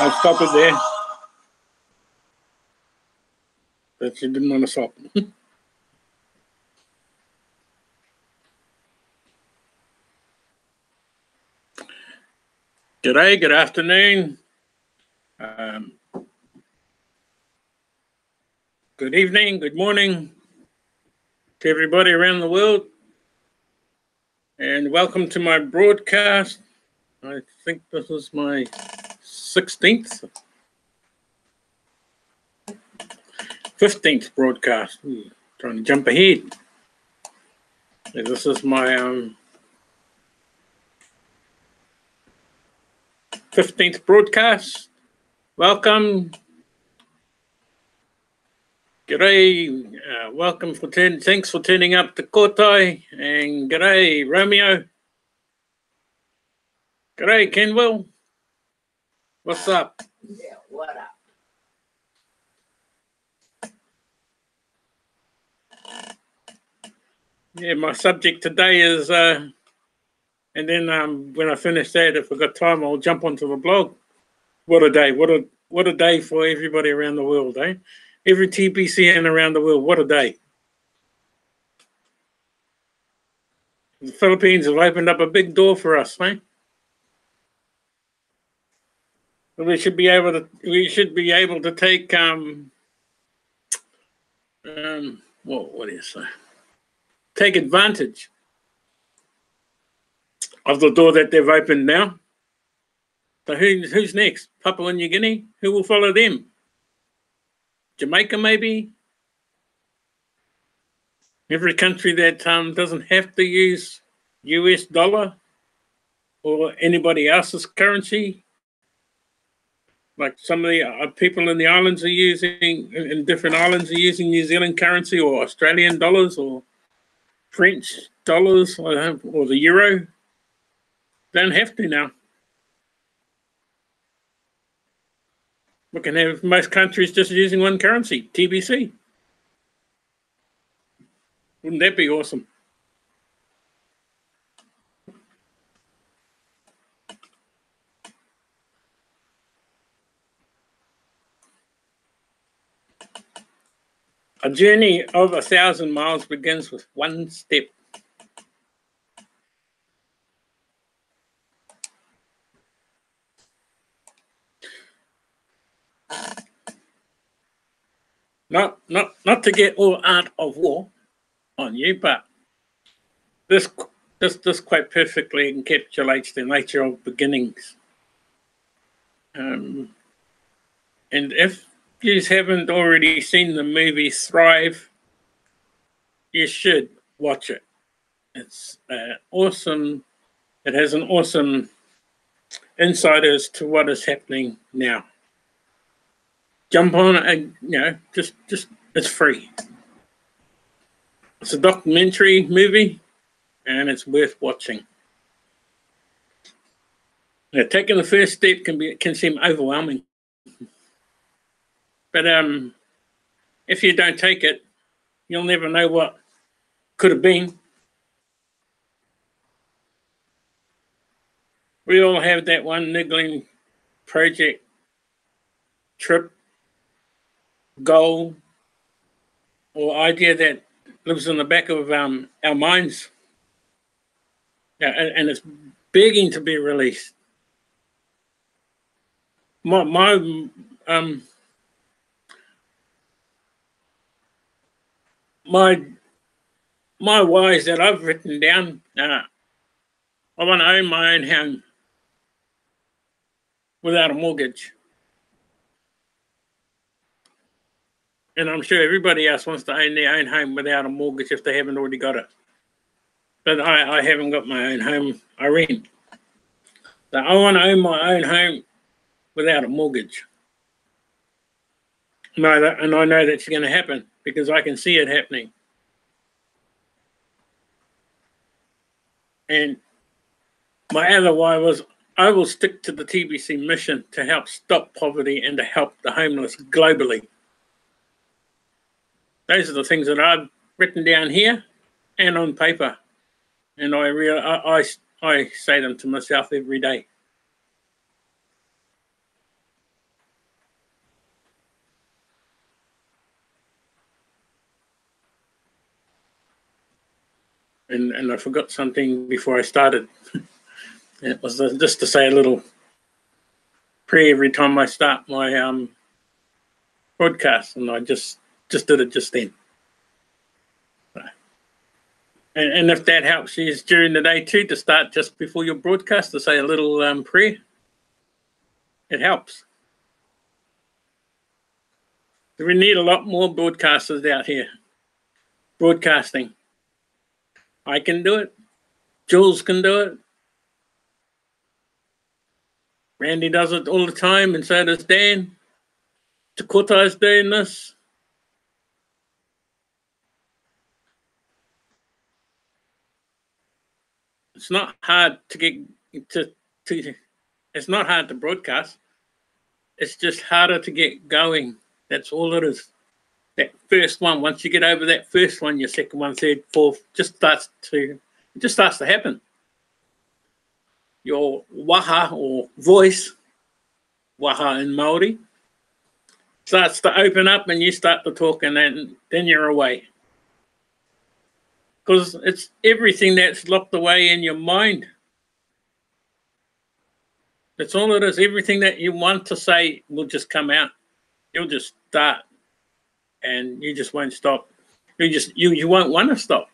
I'll stop it there. But you didn't want to stop. G'day, good afternoon. Good evening, good morning to everybody around the world. And welcome to my broadcast. I think this is my 16th, 15th broadcast. Trying to jump ahead. Yeah, this is my 15th broadcast. Welcome. G'day. Welcome thanks for turning up to Kotai. And g'day, Romeo. G'day, Kenwell. What's up? Yeah, what up? Yeah, my subject today is, and then when I finish that, if I've got time, I'll jump onto the blog. What a day! What a day for everybody around the world, eh? Every TBCN around the world. What a day! The Philippines have opened up a big door for us, eh? We should be able to take what do you say? Take advantage of the door that they've opened now. So who's next? Papua New Guinea? Who will follow them? Jamaica, maybe? Every country that doesn't have to use US dollar or anybody else's currency. Like some of the people in the islands are using, in different islands are using New Zealand currency or Australian dollars or French dollars or the euro. Don't have to now. We can have most countries just using one currency, TBC. Wouldn't that be awesome? A journey of 1,000 miles begins with one step. Not to get all art of war on you, but this quite perfectly encapsulates the nature of beginnings. And if you haven't already seen the movie Thrive, you should watch it. It's awesome. It has an awesome insight as to what is happening now. Jump on it, and just it's free. It's a documentary movie, and it's worth watching. Now, taking the first step can seem overwhelming, but if you don't take it, you'll never know what could have been. We all have that one niggling project, trip, goal, or idea that lives in the back of our minds, and it's begging to be released. My whys that I've written down. I want to own my own home without a mortgage. And I'm sure everybody else wants to own their own home without a mortgage if they haven't already got it. But I haven't got my own home. I rent. So I want to own my own home without a mortgage. know that, and I know that's going to happen because I can see it happening. And my other why was I will stick to the TBC mission to help stop poverty and to help the homeless globally. Those are the things that I've written down here and on paper, and I say them to myself every day. And I forgot something before I started. It was just to say a little prayer every time I start my broadcast, and I just did it just then. And if that helps you during the day too, to start just before your broadcast to say a little prayer, it helps. We need a lot more broadcasters out here broadcasting. I can do it. Jules can do it. Randy does it all the time, and so does Dan. Takota's doing this. It's not hard to get to it's not hard to broadcast. It's just harder to get going. That's all it is. That first one, once you get over that first one, your second one, third, fourth, just starts to happen. Your waha or voice, waha in Māori, starts to open up and you start to talk, and then you're away. Because it's everything that's locked away in your mind. That's all it is. Everything that you want to say will just come out. You'll just start, and you just won't stop. You won't want to stop.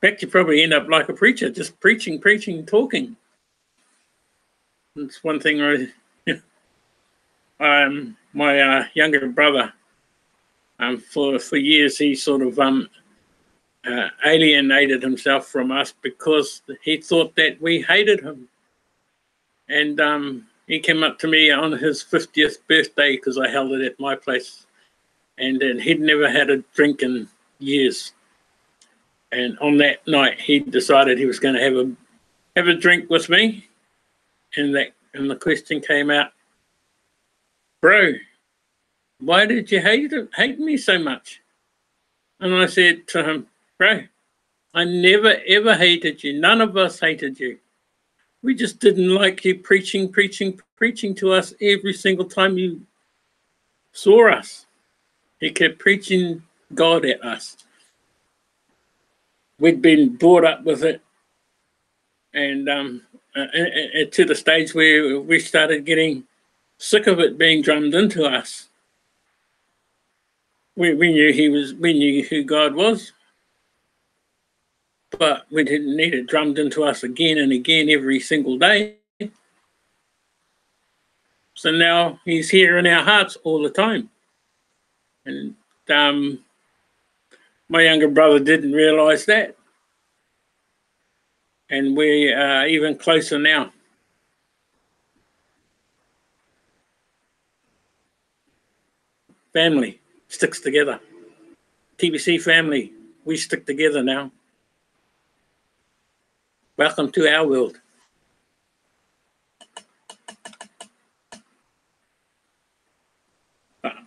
In fact, you probably end up like a preacher, just preaching, talking. It's one thing. My younger brother, for years, he sort of alienated himself from us because he thought that we hated him. And he came up to me on his 50th birthday because I held it at my place, and he'd never had a drink in years. And on that night, he decided he was going to have a drink with me, and the question came out, "Bro, why did you hate me so much?" And I said to him, "Bro, I never ever hated you. None of us hated you. We just didn't like you preaching to us every single time you saw us." He kept preaching God at us. We'd been brought up with it, and to the stage where we started getting sick of it being drummed into us. We knew who God was, but we didn't need it drummed into us again and again every single day. So now he's here in our hearts all the time. And my younger brother didn't realize that. And we are even closer now. Family sticks together. TBC family, we stick together now. Welcome to our world.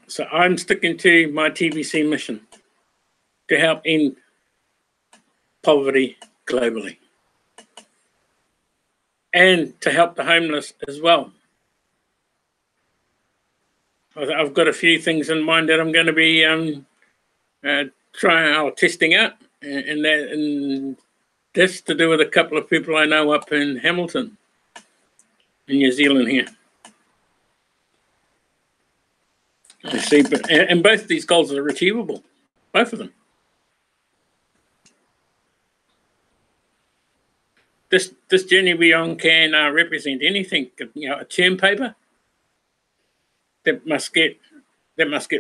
So I'm sticking to my TBC mission to help end poverty globally and to help the homeless as well. I've got a few things in mind that I'm going to be testing out, and that's to do with a couple of people I know up in Hamilton, in New Zealand here. I see, and both these goals are achievable, both of them. This journey we on can represent anything. A term paper that must get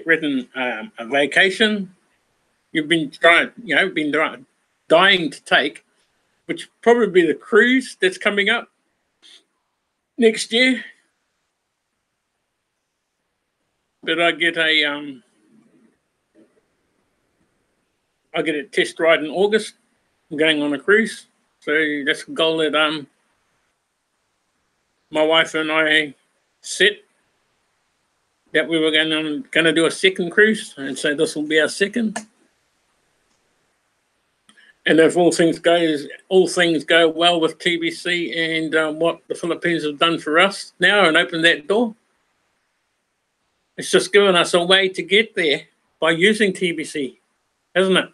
written, a vacation you've been dying to take, which probably be the cruise that's coming up next year. but I get a test ride in August. I'm going on a cruise, so that's a goal that my wife and I set, that we were going to do a second cruise, and so this will be our second. And if all things go well with TBC and what the Philippines have done for us now and opened that door, it's just given us a way to get there by using TBC, hasn't it?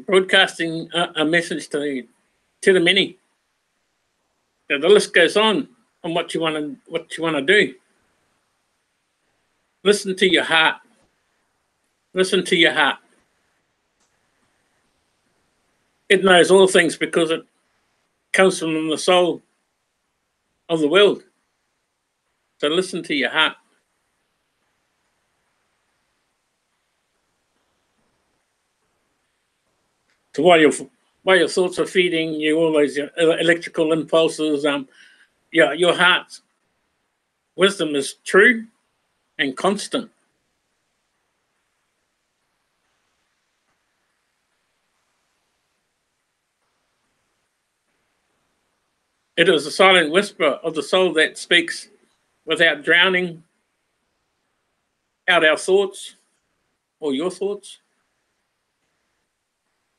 Broadcasting a message to the many. The list goes on what you want to do. Listen to your heart. Listen to your heart. It knows all things because it comes from the soul of the world. So listen to your heart. So while your thoughts are feeding you all those electrical impulses, your heart's wisdom is true and constant. It is the silent whisper of the soul that speaks without drowning out our thoughts or your thoughts.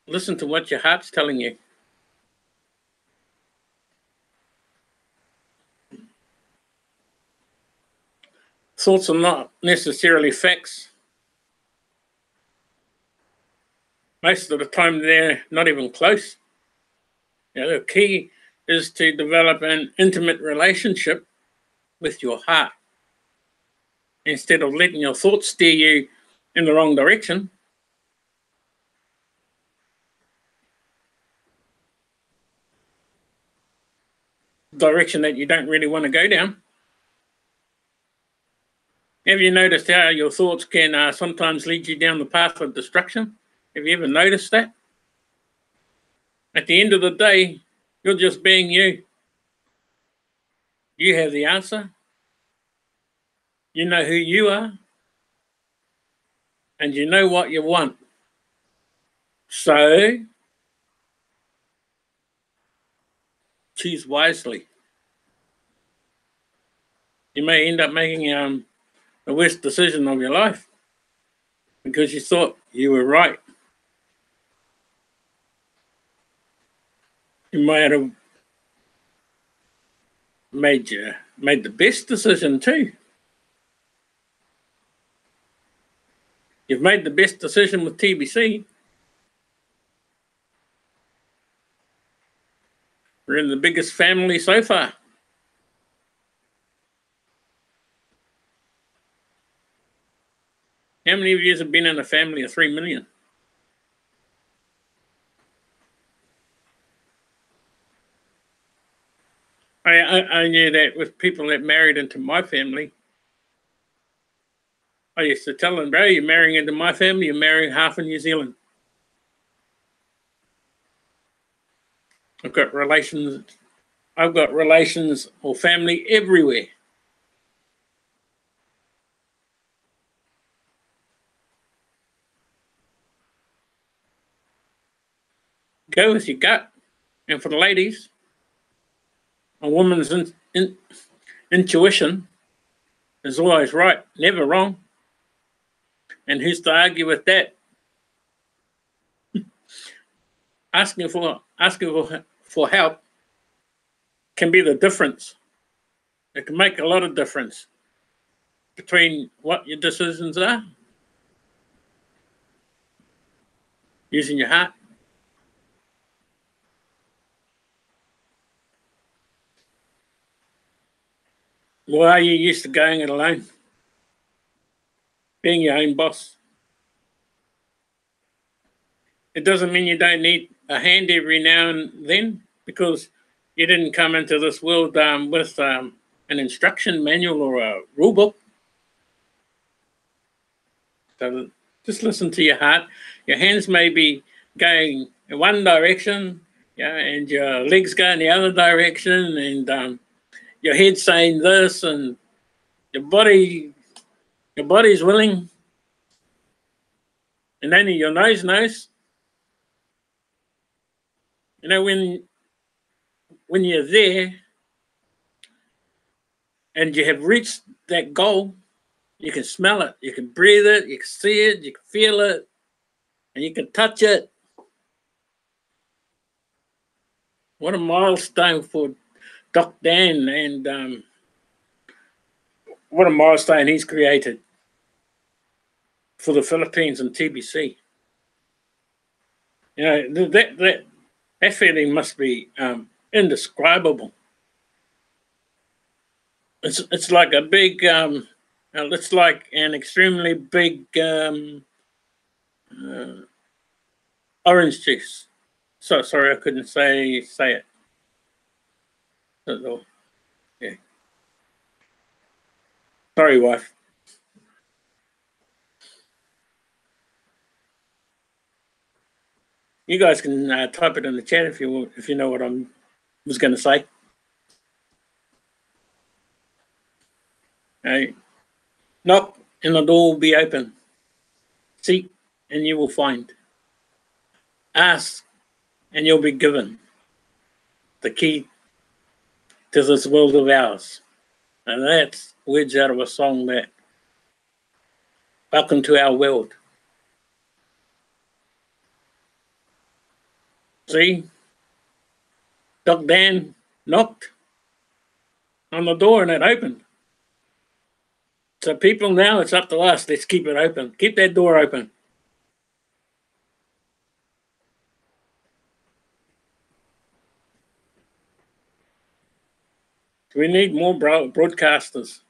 Listen to what your heart's telling you. Thoughts are not necessarily facts. Most of the time, they're not even close. The key is to develop an intimate relationship with your heart instead of letting your thoughts steer you in the wrong direction. Direction that you don't really want to go down. Have you noticed how your thoughts can sometimes lead you down the path of destruction? Have you ever noticed that? At the end of the day, you're just being you. You have the answer. You know who you are. And you know what you want. So, choose wisely. You may end up making the worst decision of your life because you thought you were right. You might have made the best decision too. You've made the best decision with TBC. We're in the biggest family so far. How many of you have been in a family of 3 million? I knew that with people that married into my family. I used to tell them, bro, you're marrying into my family, you're marrying half of New Zealand. I've got relations or family everywhere. Go with your gut. And for the ladies, a woman's intuition is always right, never wrong. And who's to argue with that? Asking for help can be the difference. It can make a lot of difference between what your decisions are. Using your heart. Why are you used to going it alone? Being your own boss. It doesn't mean you don't need a hand every now and then, because you didn't come into this world with an instruction manual or a rule book. So just listen to your heart. Your hands may be going in one direction, and your legs go in the other direction, and your head saying this, and your body's willing, and only your nose knows. You know, when you're there and you have reached that goal, you can smell it, you can breathe it, you can see it, you can feel it, and you can touch it. What a milestone for Doc Dan, and what a milestone he's created for the Philippines and TBC. You know, that feeling must be indescribable. It's like a big, it's like an extremely big orange juice. So sorry, I couldn't say it. Yeah. Sorry, wife. You guys can type it in the chat if you know what I was going to say. Knock and the door will be open. Seek and you will find. Ask and you'll be given the key to this world of ours. And that's words out of a song that welcome to our world. See, Doc Dan knocked on the door and it opened. So people, now it's up to us. Let's keep it open. Keep that door open. We need more broadcasters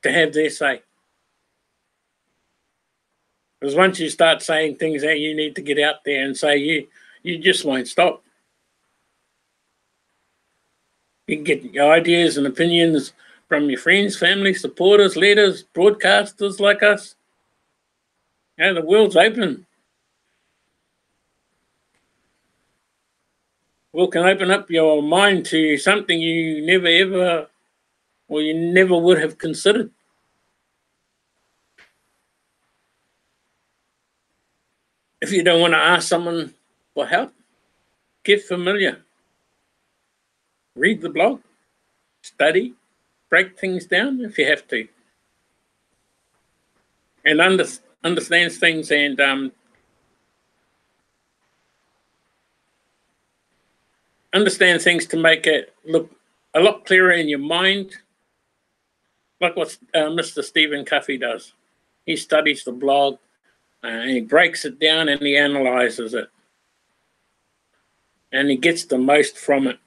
to have their say. Because once you start saying things that you need to get out there and say, you just won't stop. You can get your ideas and opinions from your friends, family, supporters, leaders, broadcasters like us. You know, the world's open. We can open up your mind to something you never ever, or you never would have considered. If you don't want to ask someone for help, get familiar. Read the blog, study, break things down if you have to, and understand things and understand things to make it look a lot clearer in your mind, like what Mr. Stephen Cuffey does. He studies the blog, and he breaks it down and he analyzes it, and he gets the most from it.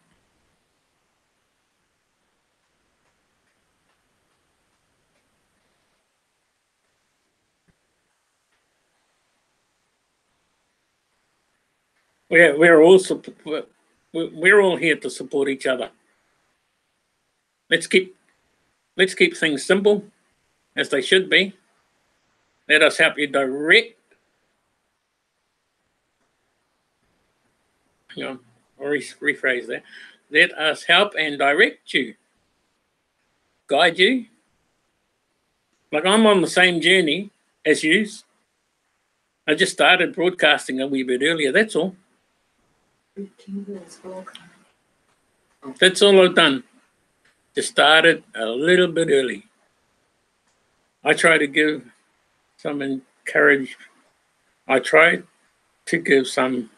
We're all here to support each other. Let's keep things simple, as they should be. Let us help you direct. Hang on, I'll rephrase that. Let us help and direct you, guide you. Like, I'm on the same journey as you. I just started broadcasting a wee bit earlier, that's all. That's all I've done. Just started a little bit early. I try to give some encouragement. I try to give some,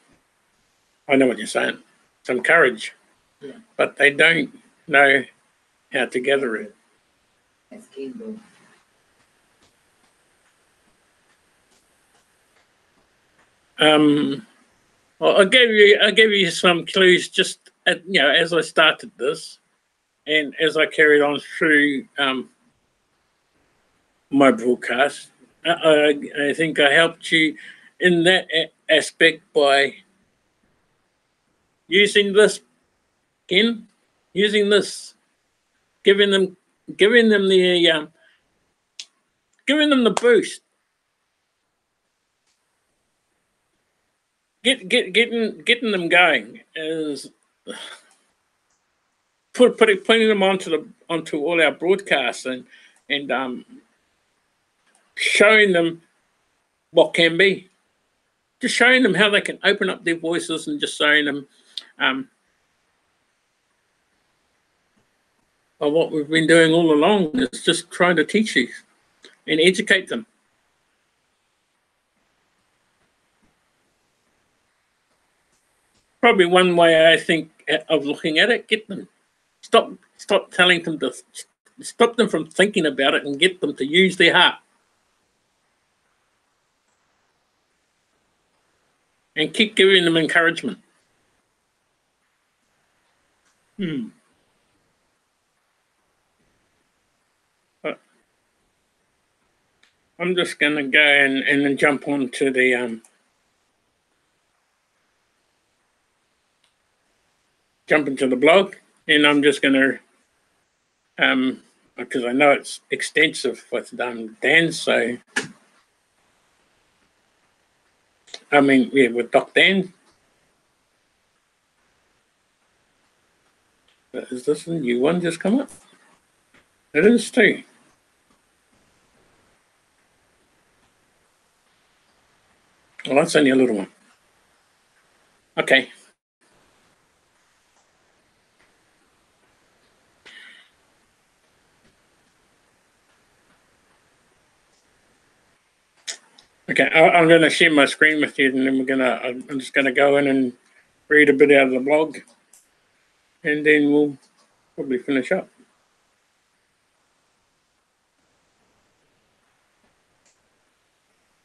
I know what you're saying, some courage, but they don't know how to gather it. Well, I gave you some clues just as I started this, and as I carried on through my broadcast. I think I helped you in that aspect by using this, Ken, using this, giving them the boost, getting them going is putting them onto all our broadcasts and showing them what can be, just showing them how they can open up their voices, and just showing them what we've been doing all along is just trying to teach you and educate them. Probably one way I think of looking at it, get them, stop telling them to, stop them from thinking about it and get them to use their heart. And keep giving them encouragement. I'm just going to go and then jump onto the jump into the blog, and I'm just going to because I know it's extensive with Dan, so I mean, yeah, with Doc Dan. Is this a new one just come up? It is too. Well, that's only a little one. Okay. Okay, I'm going to share my screen with you, and then I'm just going to go in and read a bit out of the blog, and then we'll probably finish up.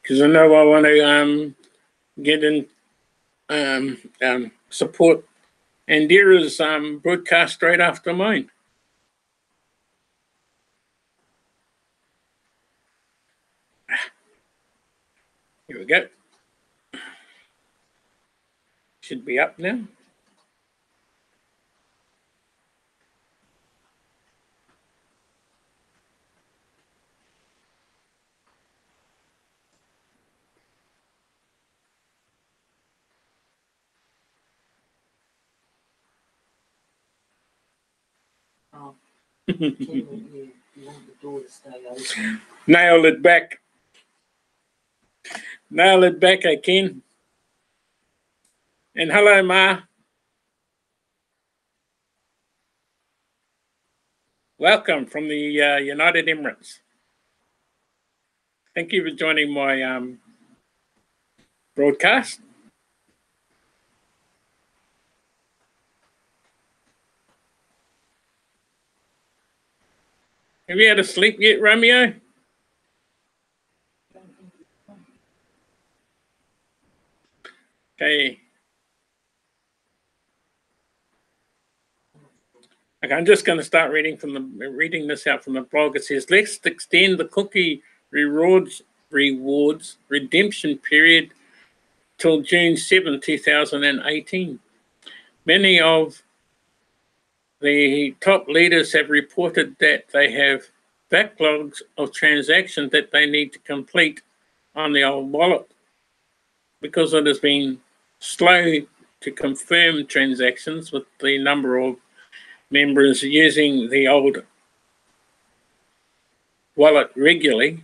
Because I know I want to get in support Andira's broadcast straight after mine. Here we go. Should be up now. Oh. You want the door to stay open. Nail it back. Nail it back, I can. And hello, Ma. Welcome from the United Emirates. Thank you for joining my broadcast. Have you had a sleep yet, Romeo? Okay. Okay, I'm just going to start reading this out from the blog. It says, let's extend the cookie rewards redemption period till June 7, 2018. Many of the top leaders have reported that they have backlogs of transactions that they need to complete on the old wallet because it has been slow to confirm transactions with the number of members using the old wallet regularly.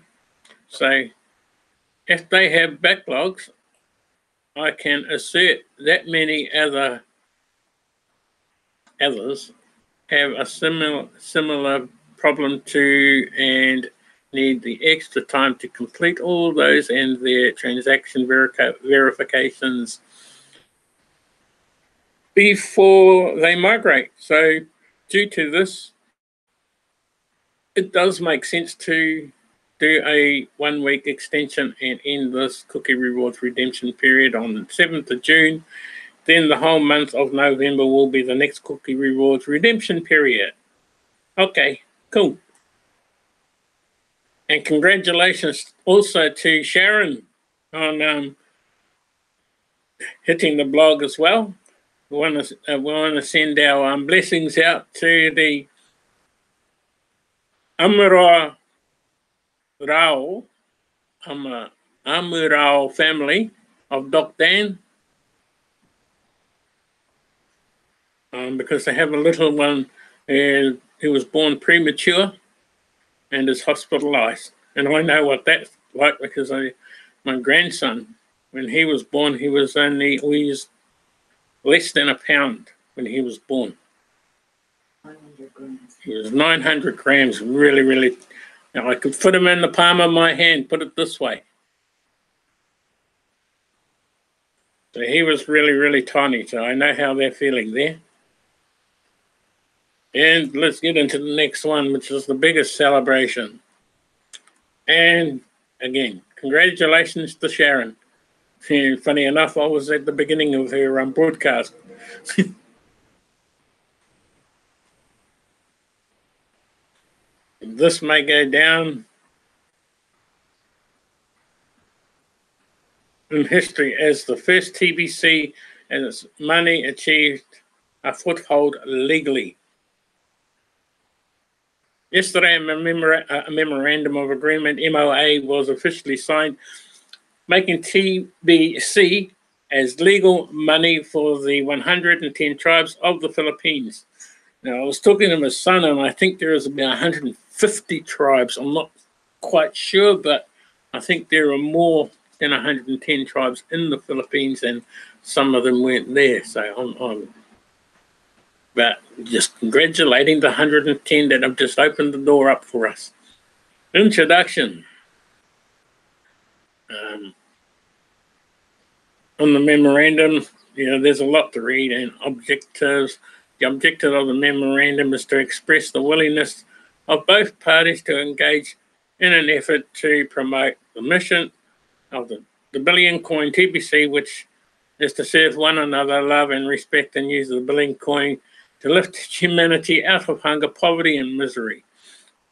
So if they have backlogs, I can assert that many others have a similar problem too, and need the extra time to complete all those and their transaction verifications before they migrate. So due to this, it does make sense to do a 1 week extension and end this cookie rewards redemption period on the 7th of June. Then the whole month of November will be the next cookie rewards redemption period. Okay, cool. And congratulations also to Sharon on hitting the blog as well. We want to send our blessings out to the Amurao family of Doc Dan, because they have a little one and he was born premature and is hospitalized. And I know what that's like because my grandson, when he was born, he was less than a pound when he was born. 900 grams. He was 900 grams, really, really. Now, I could fit him in the palm of my hand, put it this way. So he was really, really tiny, so I know how they're feeling there. And let's get into the next one, which is the biggest celebration. And again, congratulations to Sharon. And funny enough, I was at the beginning of her broadcast. This may go down in history as the first TBC and its money achieved a foothold legally. Yesterday, a memorandum of agreement, MOA, was officially signed, making TBC as legal money for the 110 tribes of the Philippines. Now, I was talking to my son, and I think there is about 150 tribes. I'm not quite sure, but I think there are more than 110 tribes in the Philippines, and some of them weren't there. So I'm but just congratulating the 110 that have just opened the door up for us. Introduction. On the memorandum, there's a lot to read, and objectives. The objective of the memorandum is to express the willingness of both parties to engage in an effort to promote the mission of the billion coin TBC, which is to serve one another, love and respect, and use the billion coin to lift humanity out of hunger, poverty, and misery,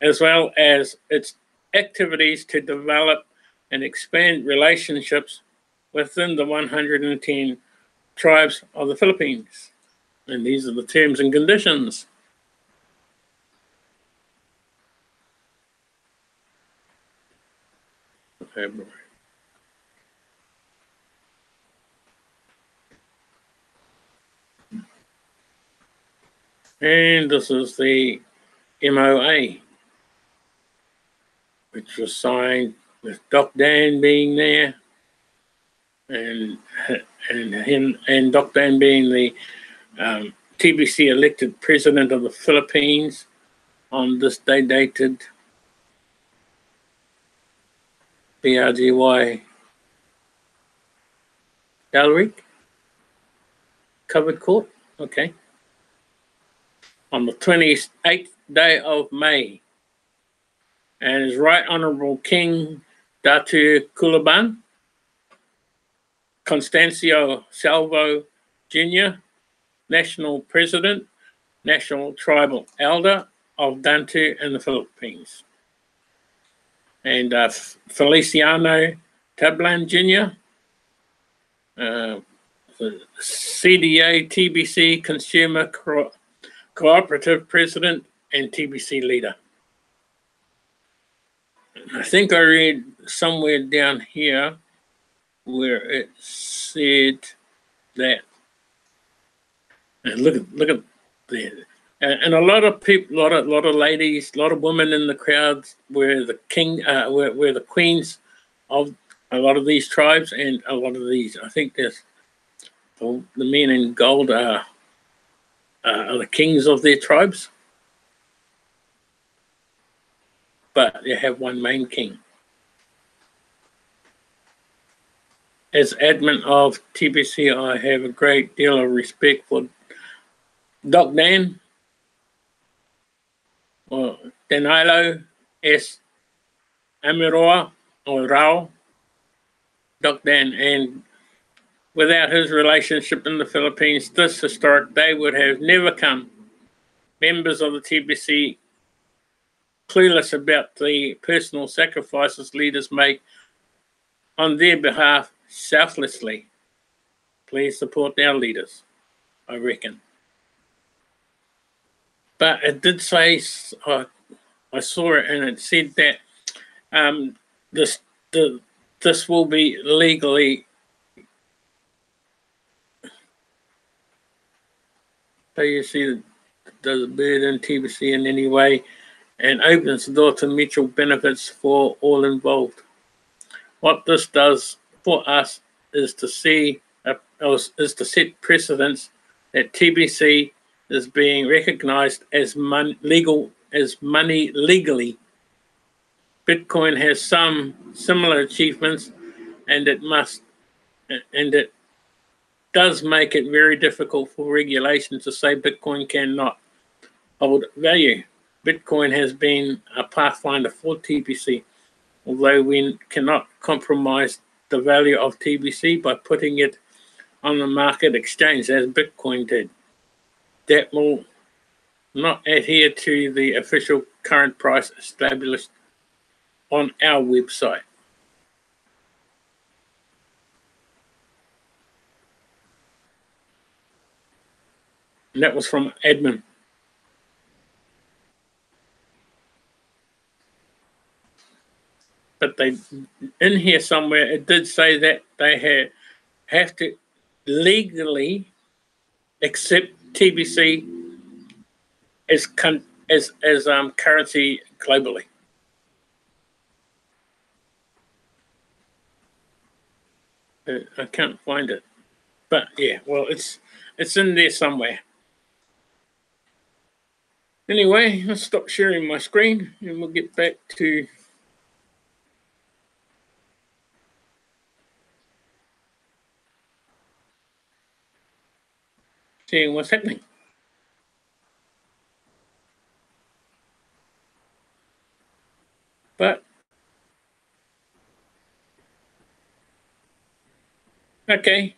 as well as its activities to develop and expand relationships within the 110 tribes of the Philippines. And these are the terms and conditions. February. And this is the MOA, which was signed with Doc Dan being there, and him and Doc Dan being the TBC elected president of the Philippines on this day dated BRGY Gallery covered court, okay, on the 28th day of May, and His Right Honourable King Datu Kulaban Constancio Salvo Jr., National President, National Tribal Elder of Bantu in the Philippines. And Feliciano Tablan Jr., the CDA TBC Consumer Cooperative President and TBC Leader. I think I read somewhere down here where it said that, and look at there, and a lot of people, a lot of ladies, a lot of women in the crowds were the were the queens of a lot of these tribes, and a lot of these, I think there's the men in gold are the kings of their tribes, but they have one main king. As admin of TBC, I have a great deal of respect for Doc Dan, or Danilo S. Amiroa, or Rao, Doc Dan, and without his relationship in the Philippines, this historic day would have never come. Members of the TBC, clueless about the personal sacrifices leaders make on their behalf selflessly. Please support our leaders, I reckon. But it did say, I saw it, and it said that this will be legally. So you see, doesn't burden TBC in any way, and opens the door to mutual benefits for all involved. What this does for us is to set precedents that TBC is being recognised as money legally. Bitcoin has some similar achievements, and it does make it very difficult for regulation to say Bitcoin cannot hold value. Bitcoin has been a pathfinder for TBC, although we cannot compromise the value of TBC by putting it on the market exchange as Bitcoin did. That will not adhere to the official current price established on our website. And that was from admin. But they, in here somewhere, it did say that they have to legally accept TBC as currency globally. I can't find it, but yeah, well, it's in there somewhere. Anyway, I'll stop sharing my screen and we'll get back to seeing what's happening. But okay,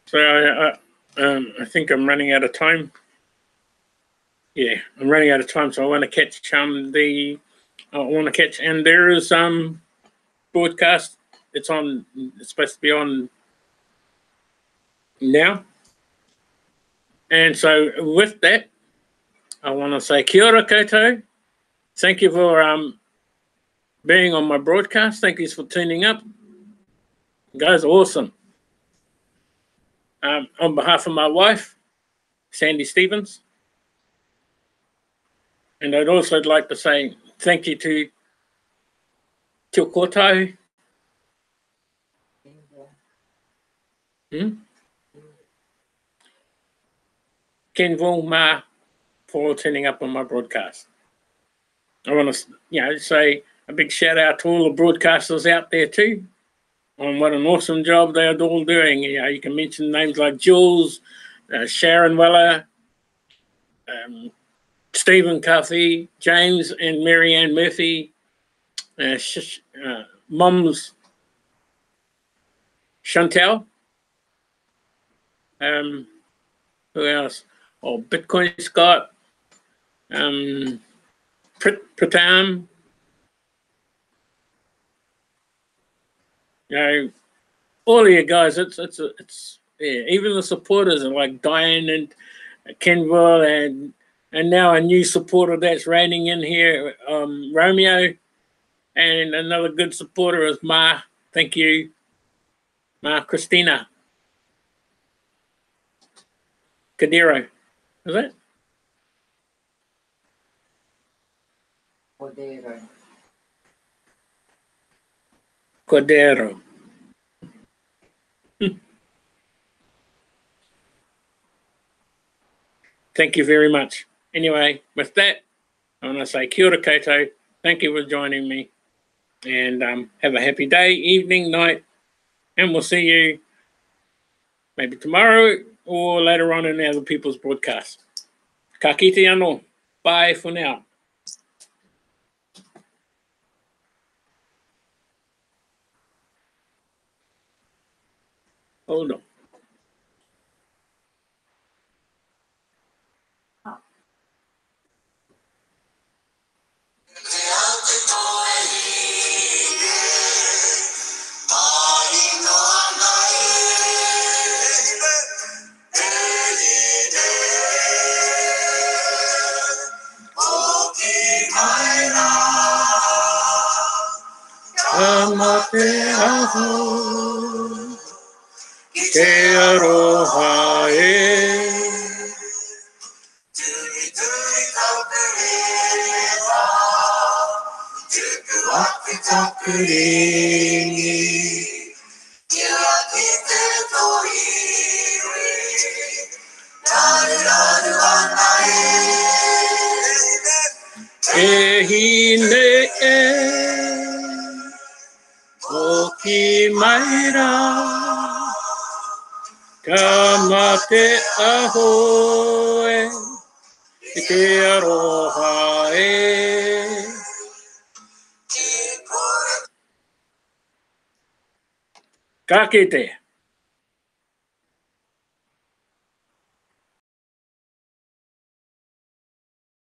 so I think I'm running out of time. Yeah, I'm running out of time, so I want to catch and there is broadcast. It's supposed to be on now. And so with that, I want to say kia ora koutou. Thank you for being on my broadcast. Thank you for tuning up. You guys are awesome. On behalf of my wife, Sandy Stevens, and I'd also like to say thank you to Te Kotai. Kenville Ma for turning up on my broadcast. I want to, say a big shout out to all the broadcasters out there too. On what an awesome job they're all doing. You can mention names like Jules, Sharon Weller, Stephen Cuffey, James and Marianne Murphy, Mums Chantel. Who else? Oh, Bitcoin Scott, Pratam. All of you guys. It's even the supporters are like Diane and Kenville and now a new supporter that's reigning in here, Romeo, and another good supporter is Ma. Thank you, Ma Christina Cadero. Is that? Cordero. Thank you very much. Anyway, with that, I want to say kia ora koutou. Thank you for joining me. And have a happy day, evening, night. And we'll see you maybe tomorrow or later on in other people's broadcasts. Ka kite anō. Bye for now. Hold on. Amate aho, ke aroha e. Ehine Oki Maira Kamate Ahoe Ike Aroha Kakite.